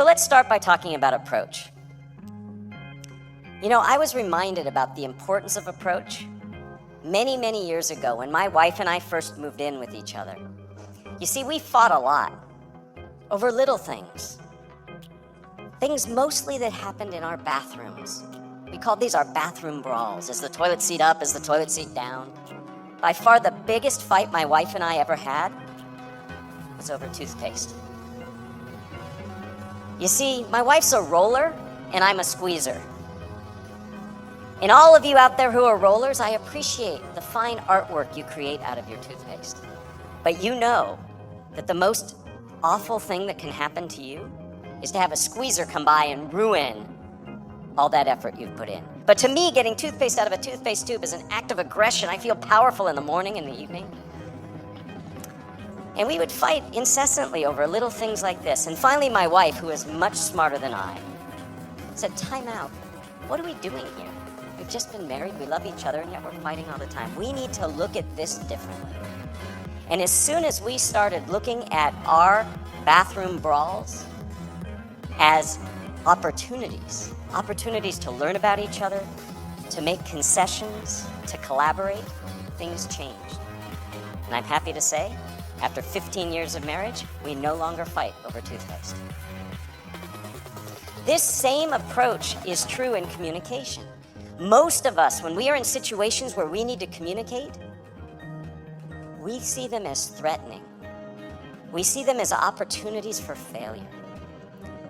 So let's start by talking about approach. You know, I was reminded about the importance of approach many, many years ago when my wife and I first moved in with each other. You see, we fought a lot over little things. Things mostly that happened in our bathrooms. We called these our bathroom brawls. Is the toilet seat up? Is the toilet seat down? By far the biggest fight my wife and I ever had was over toothpaste. You see, my wife's a roller and I'm a squeezer. And all of you out there who are rollers, I appreciate the fine artwork you create out of your toothpaste. But you know that the most awful thing that can happen to you is to have a squeezer come by and ruin all that effort you've put in. But to me, getting toothpaste out of a toothpaste tube is an act of aggression. I feel powerful in the morning and the evening. And we would fight incessantly over little things like this. And finally, my wife, who is much smarter than I, said, time out. What are we doing here? We've just been married, we love each other, and yet we're fighting all the time. We need to look at this differently. And as soon as we started looking at our bathroom brawls as opportunities to learn about each other, to make concessions, to collaborate, things changed. And I'm happy to say, after 15 years of marriage, we no longer fight over toothpaste. This same approach is true in communication. Most of us, when we are in situations where we need to communicate, we see them as threatening. We see them as opportunities for failure.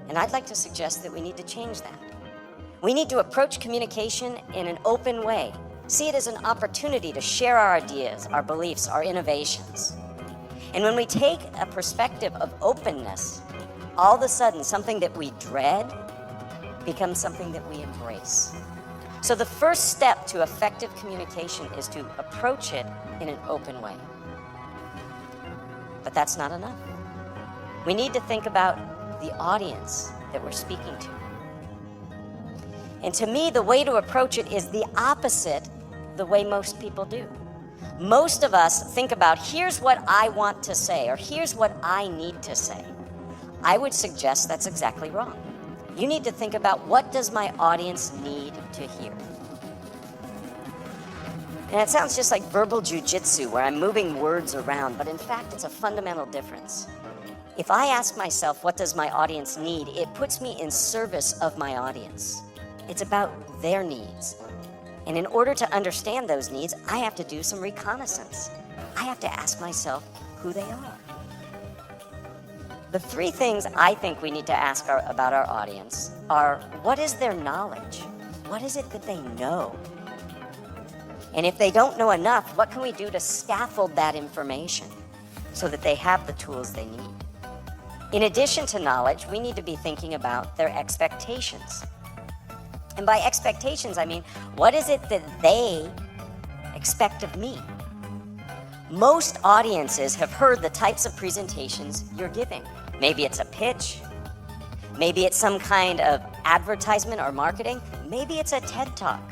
And I'd like to suggest that we need to change that. We need to approach communication in an open way. See it as an opportunity to share our ideas, our beliefs, our innovations. And when we take a perspective of openness, all of a sudden something that we dread becomes something that we embrace. So the first step to effective communication is to approach it in an open way. But that's not enough. We need to think about the audience that we're speaking to. And to me, the way to approach it is the opposite the way most people do. Most of us think about, here's what I want to say, or here's what I need to say. I would suggest that's exactly wrong. You need to think about, what does my audience need to hear? And it sounds just like verbal jujitsu, where I'm moving words around, but in fact, it's a fundamental difference. If I ask myself, what does my audience need? It puts me in service of my audience. It's about their needs. And in order to understand those needs, I have to do some reconnaissance. I have to ask myself who they are. The three things I think we need to ask about our audience are, what is their knowledge? What is it that they know? And if they don't know enough, what can we do to scaffold that information so that they have the tools they need? In addition to knowledge, we need to be thinking about their expectations. And by expectations, I mean, what is it that they expect of me? Most audiences have heard the types of presentations you're giving. Maybe it's a pitch. Maybe it's some kind of advertisement or marketing. Maybe it's a TED Talk.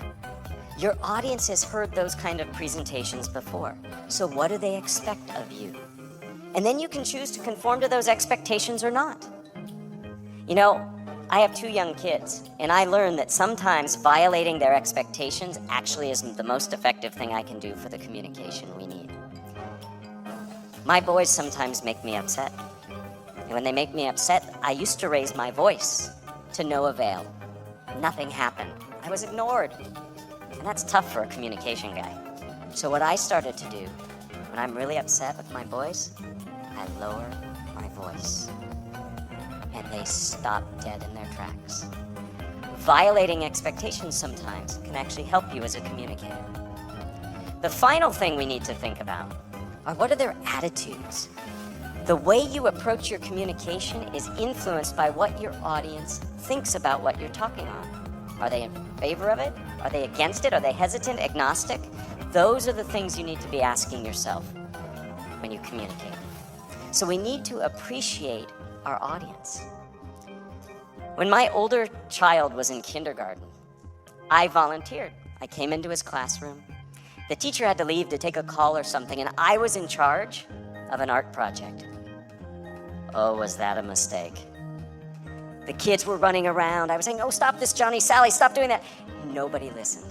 Your audience has heard those kind of presentations before. So what do they expect of you? And then you can choose to conform to those expectations or not. You know, I have 2 young kids, and I learned that sometimes violating their expectations actually isn't the most effective thing I can do for the communication we need. My boys sometimes make me upset. And when they make me upset, I used to raise my voice to no avail. Nothing happened. I was ignored. And that's tough for a communication guy. So what I started to do, when I'm really upset with my boys, I lower my voice. And they stop dead in their tracks. Violating expectations sometimes can actually help you as a communicator. The final thing we need to think about are, what are their attitudes? The way you approach your communication is influenced by what your audience thinks about what you're talking on. Are they in favor of it? Are they against it? Are they hesitant, agnostic? Those are the things you need to be asking yourself when you communicate. So we need to appreciate our audience. When my older child was in kindergarten, I volunteered. I came into his classroom. The teacher had to leave to take a call or something, and I was in charge of an art project. Oh, was that a mistake? The kids were running around. I was saying, oh, stop this, Johnny, Sally, stop doing that. Nobody listened.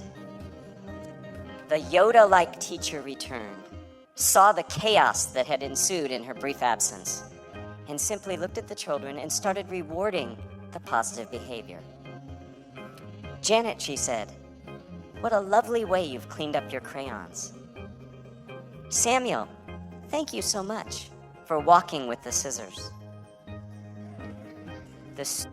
The Yoda-like teacher returned, saw the chaos that had ensued in her brief absence, and simply looked at the children and started rewarding the positive behavior. Janet, she said, what a lovely way you've cleaned up your crayons. Samuel, thank you so much for walking with the scissors. The